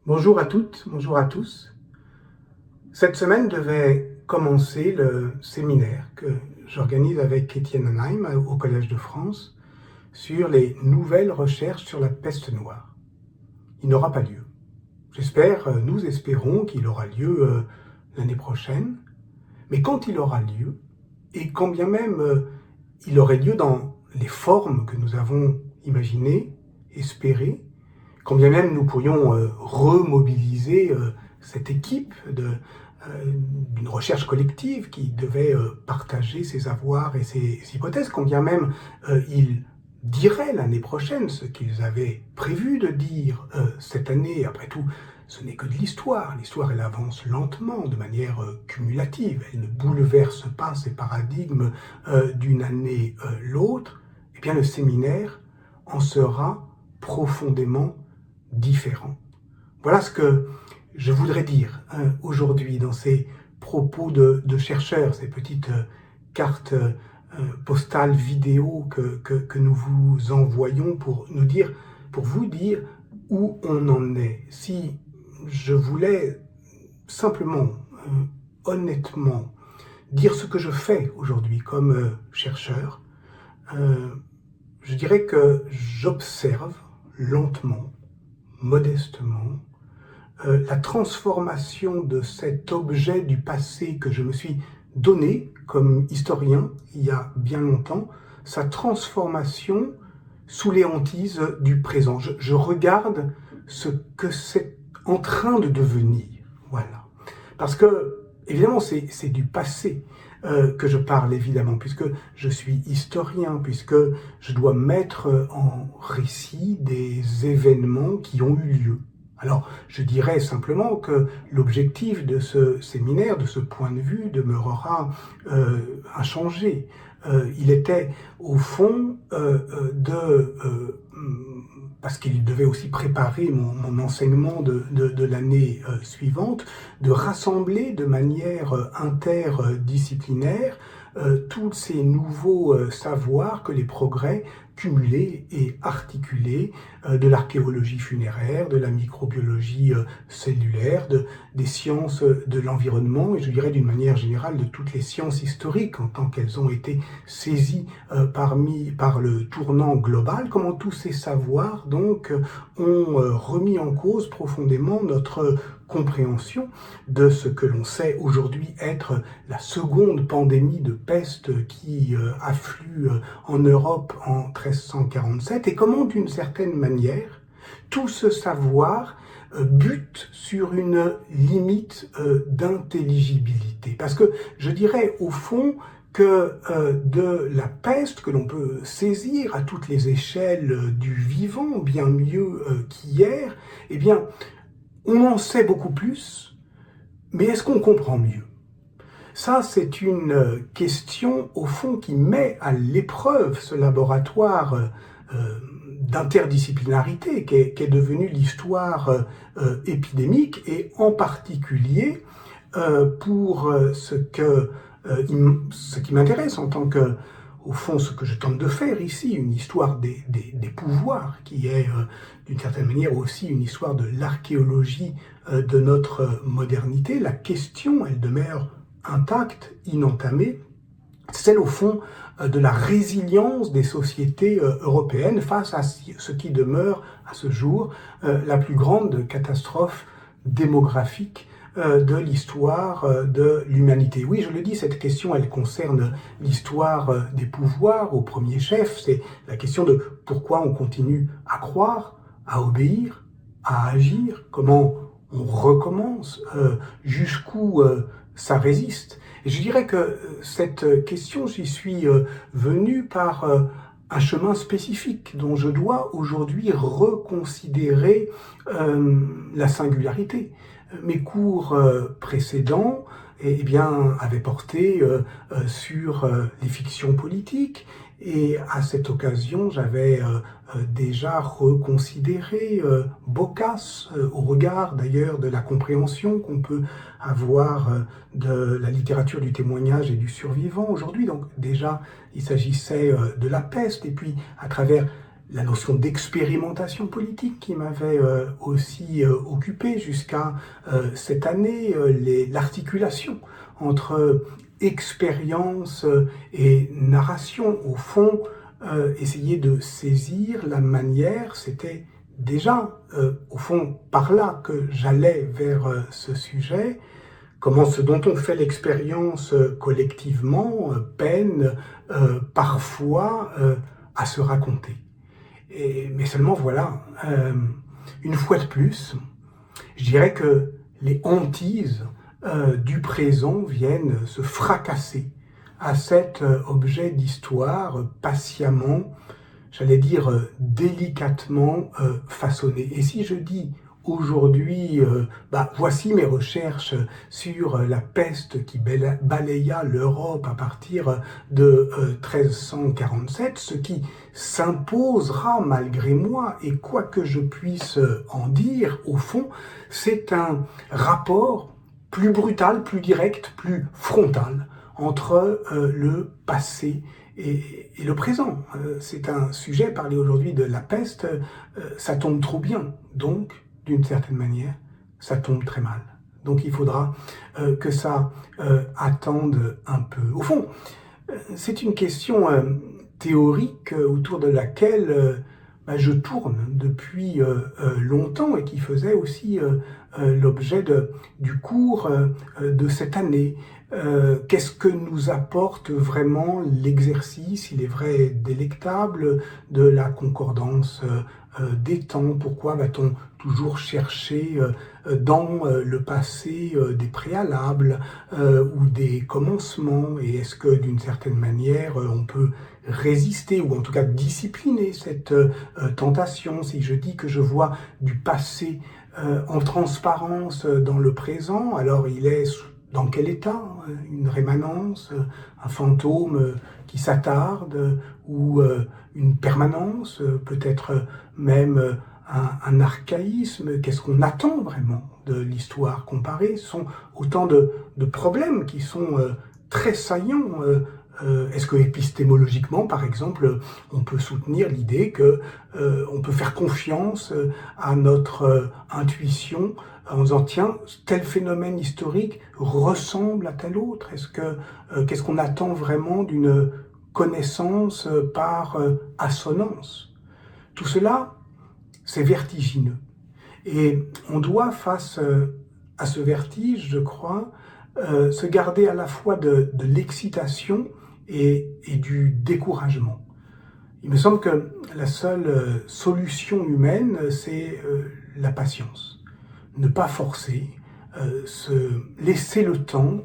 Bonjour à toutes, bonjour à tous. Cette semaine devait commencer le séminaire que j'organise avec Étienne Anheim au Collège de France sur les nouvelles recherches sur la peste noire. Il n'aura pas lieu. Nous espérons qu'il aura lieu l'année prochaine, mais quand il aura lieu, et quand bien même il aurait lieu dans les formes que nous avons imaginées, espérées, quand bien même nous pourrions remobiliser cette équipe d'une recherche collective qui devait partager ses avoirs et ses hypothèses, quand bien même ils diraient l'année prochaine ce qu'ils avaient prévu de dire cette année. Après tout, ce n'est que de l'histoire. L'histoire, elle avance lentement, de manière cumulative. Elle ne bouleverse pas ces paradigmes d'une année l'autre. Eh bien, le séminaire en sera profondément différent. Voilà ce que je voudrais dire aujourd'hui dans ces propos de chercheurs, ces petites cartes postales vidéo que nous vous envoyons pour vous dire où on en est. Si je voulais simplement, honnêtement, dire ce que je fais aujourd'hui comme chercheur, je dirais que j'observe lentement, modestement, la transformation de cet objet du passé que je me suis donné comme historien il y a bien longtemps, sa transformation sous les hantises du présent. Je regarde ce que c'est en train de devenir. Voilà. Parce que, évidemment, c'est du passé que je parle, évidemment, puisque je suis historien, puisque je dois mettre en récit des événements qui ont eu lieu. Alors, je dirais simplement que l'objectif de ce séminaire, de ce point de vue, demeurera inchangé. Il était, au fond, parce qu'il devait aussi préparer mon enseignement de l'année suivante, de rassembler de manière interdisciplinaire tous ces nouveaux savoirs que les progrès cumulés et articulés de l'archéologie funéraire, de la microbiologie cellulaire, des sciences de l'environnement et je dirais d'une manière générale de toutes les sciences historiques en tant qu'elles ont été saisies par le tournant global, comment tous ces savoirs donc ont remis en cause profondément notre compréhension de ce que l'on sait aujourd'hui être la seconde pandémie de peste qui afflue en Europe en 1347 et comment d'une certaine manière tout ce savoir bute sur une limite d'intelligibilité. Parce que je dirais au fond que de la peste que l'on peut saisir à toutes les échelles du vivant, bien mieux qu'hier, eh bien, on en sait beaucoup plus, mais est-ce qu'on comprend mieux? Ça, c'est une question, au fond, qui met à l'épreuve ce laboratoire d'interdisciplinarité qu'est devenu l'histoire épidémique, et en particulier pour ce qui m'intéresse en tant que, au fond, ce que je tente de faire ici, une histoire des pouvoirs, qui est d'une certaine manière aussi une histoire de l'archéologie de notre modernité. La question, elle demeure intacte, inentamée, celle au fond de la résilience des sociétés européennes face à ce qui demeure à ce jour la plus grande catastrophe démographique de l'histoire de l'humanité. Oui, je le dis, cette question, elle concerne l'histoire des pouvoirs au premier chef. C'est la question de pourquoi on continue à croire, à obéir, à agir, comment on recommence, jusqu'où ça résiste. Et je dirais que cette question, j'y suis venu par un chemin spécifique dont je dois aujourd'hui reconsidérer la singularité. Mes cours précédents avaient porté sur les fictions politiques et à cette occasion j'avais déjà reconsidéré Boccace au regard d'ailleurs de la compréhension qu'on peut avoir de la littérature du témoignage et du survivant aujourd'hui. Donc déjà il s'agissait de la peste et puis à travers la notion d'expérimentation politique qui m'avait aussi occupé jusqu'à cette année, l'articulation entre expérience et narration. Au fond, essayer de saisir la manière, c'était déjà, au fond, par là que j'allais vers ce sujet, comment ce dont on fait l'expérience collectivement peine parfois à se raconter. Mais seulement voilà, une fois de plus, je dirais que les hantises du présent viennent se fracasser à cet objet d'histoire patiemment, j'allais dire délicatement façonné. Et si je dis aujourd'hui, voici mes recherches sur la peste qui balaya l'Europe à partir de 1347, ce qui s'imposera malgré moi, et quoi que je puisse en dire, au fond, c'est un rapport plus brutal, plus direct, plus frontal entre le passé et le présent. C'est un sujet, parler aujourd'hui de la peste, ça tombe trop bien, donc d'une certaine manière, ça tombe très mal. Donc il faudra que ça attende un peu. Au fond, c'est une question théorique autour de laquelle je tourne depuis longtemps et qui faisait aussi l'objet du cours de cette année. Qu'est-ce que nous apporte vraiment l'exercice, il est vrai délectable, de la concordance des temps? Pourquoi va-t-on toujours chercher dans le passé des préalables ou des commencements? Et est-ce que d'une certaine manière on peut résister ou en tout cas discipliner cette tentation? Si je dis que je vois du passé en transparence dans le présent, alors il est dans quel état? Une rémanence, un fantôme qui s'attarde, ou une permanence, peut-être même un archaïsme? Qu'est-ce qu'on attend vraiment de l'histoire comparée? Ce sont autant de problèmes qui sont très saillants. Est-ce que épistémologiquement, par exemple, on peut soutenir l'idée que on peut faire confiance à notre intuition en disant tiens, tel phénomène historique ressemble à tel autre? Est-ce que qu'est-ce qu'on attend vraiment d'une connaissance par assonance? Tout cela, c'est vertigineux. Et on doit, face à ce vertige, je crois, se garder à la fois de l'excitation et du découragement. Il me semble que la seule solution humaine, c'est la patience. Ne pas forcer, se laisser le temps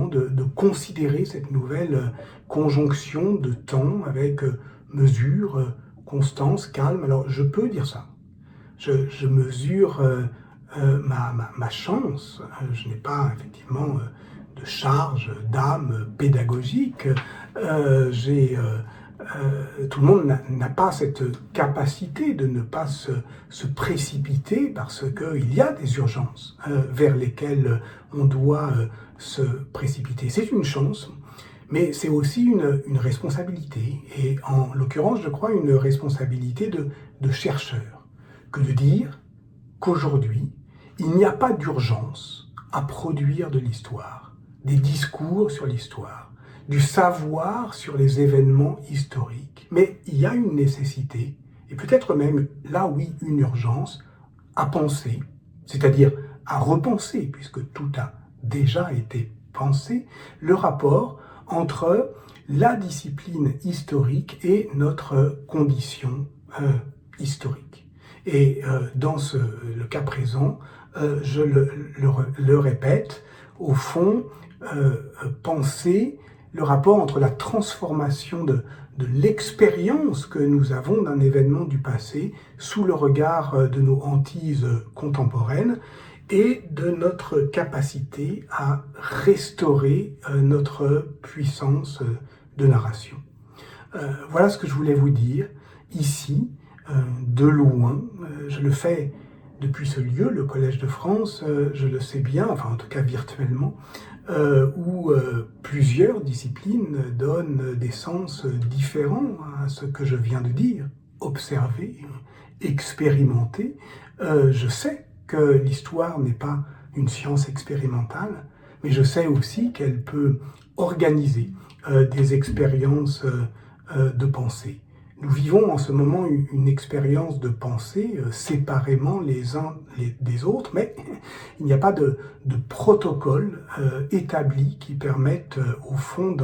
de considérer cette nouvelle conjonction de temps avec mesure, constance, calme. Alors je peux dire ça. Je mesure ma chance. Je n'ai pas effectivement de charge d'âme pédagogique. Tout le monde n'a pas cette capacité de ne pas se précipiter parce qu'il y a des urgences vers lesquelles on doit se précipiter. C'est une chance, mais c'est aussi une responsabilité, et en l'occurrence, je crois, une responsabilité de chercheur, que de dire qu'aujourd'hui, il n'y a pas d'urgence à produire de l'histoire, des discours sur l'histoire, du savoir sur les événements historiques. Mais il y a une nécessité, et peut-être même, là oui, une urgence, à penser, c'est-à-dire à repenser, puisque tout a déjà été pensé, le rapport entre la discipline historique et notre condition historique. Et dans le cas présent, je le répète, au fond, penser le rapport entre la transformation de l'expérience que nous avons d'un événement du passé sous le regard de nos hantises contemporaines et de notre capacité à restaurer notre puissance de narration. Voilà ce que je voulais vous dire ici, de loin. Je le fais depuis ce lieu, le Collège de France, je le sais bien, enfin en tout cas virtuellement, où plusieurs disciplines donnent des sens différents à ce que je viens de dire, observer, expérimenter. Je sais que l'histoire n'est pas une science expérimentale, mais je sais aussi qu'elle peut organiser des expériences de pensée. Nous vivons en ce moment une expérience de pensée séparément les uns des autres, mais il n'y a pas de protocole établi qui permette au fond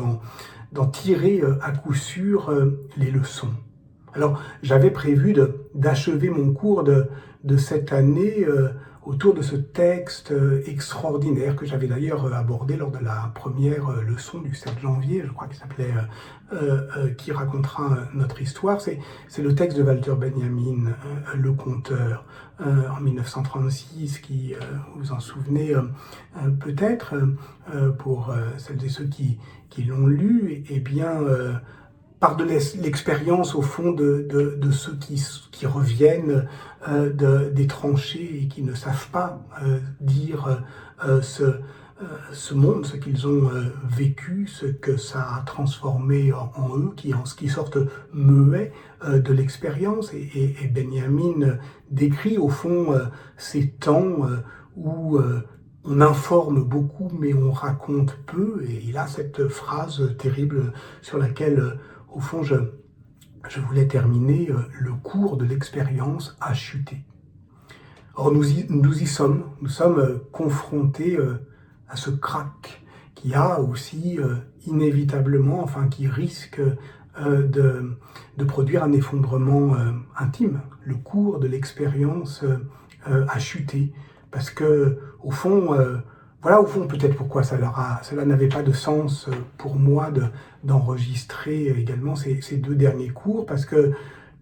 d'en tirer à coup sûr les leçons. Alors j'avais prévu d'achever mon cours de cette année autour de ce texte extraordinaire que j'avais d'ailleurs abordé lors de la première leçon du 7 janvier, je crois qu'il s'appelait Qui racontera notre histoire. C'est le texte de Walter Benjamin, le conteur, en 1936, qui, vous vous en souvenez peut-être, pour celles et ceux qui l'ont lu, eh bien, par de l'expérience au fond de ceux qui reviennent des tranchées et qui ne savent pas dire ce monde, ce qu'ils ont vécu, ce que ça a transformé en eux, qui sortent muets de l'expérience. Et Benjamin décrit au fond ces temps où on informe beaucoup mais on raconte peu, et il a cette phrase terrible sur laquelle au fond, je voulais terminer, le cours de l'expérience a chuté. Or, nous y sommes confrontés à ce crack qui a aussi inévitablement, enfin qui risque de produire un effondrement intime. Le cours de l'expérience a chuté parce que, au fond, voilà au fond peut-être pourquoi cela n'avait pas de sens pour moi d'enregistrer également ces deux derniers cours, parce que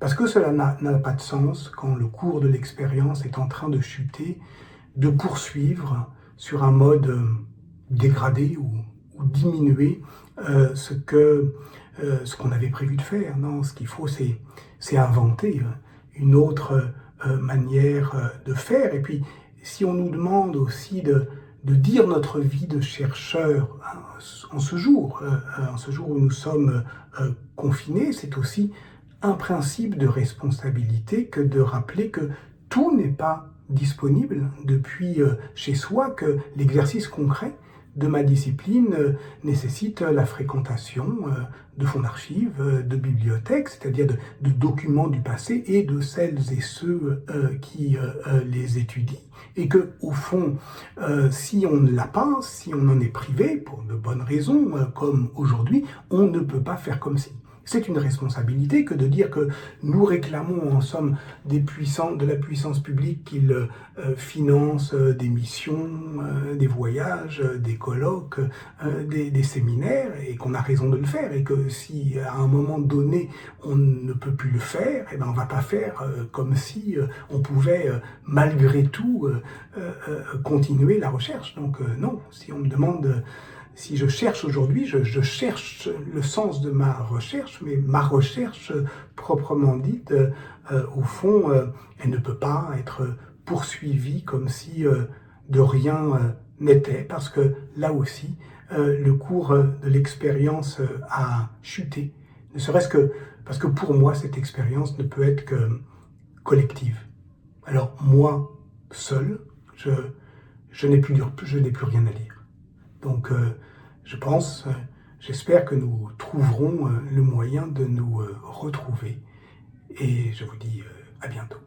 cela n'a pas de sens quand le cours de l'expérience est en train de chuter, de poursuivre sur un mode dégradé ou diminué ce qu'on avait prévu de faire. Non, ce qu'il faut, c'est inventer une autre manière de faire. Et puis, si on nous demande aussi de dire notre vie de chercheur en ce jour où nous sommes confinés, c'est aussi un principe de responsabilité que de rappeler que tout n'est pas disponible depuis chez soi, que l'exercice concret de ma discipline nécessite la fréquentation de fonds d'archives, de bibliothèques, c'est-à-dire de documents du passé et de celles et ceux qui les étudient. Et que, au fond, si on ne l'a pas, si on en est privé, pour de bonnes raisons, comme aujourd'hui, on ne peut pas faire comme si. C'est une responsabilité que de dire que nous réclamons en somme de la puissance publique qu'il finance des missions, des voyages, des colloques, des séminaires, et qu'on a raison de le faire, et que si à un moment donné on ne peut plus le faire, eh ben on va pas faire comme si on pouvait malgré tout continuer la recherche. Donc non, si on me demande si je cherche aujourd'hui, je cherche le sens de ma recherche, mais ma recherche proprement dite, au fond, elle ne peut pas être poursuivie comme si de rien n'était, parce que là aussi, le cours de l'expérience a chuté. Ne serait-ce que parce que pour moi, cette expérience ne peut être que collective. Alors moi, seul, je n'ai plus rien à dire. Donc, je pense, j'espère que nous trouverons le moyen de nous retrouver. Et je vous dis à bientôt.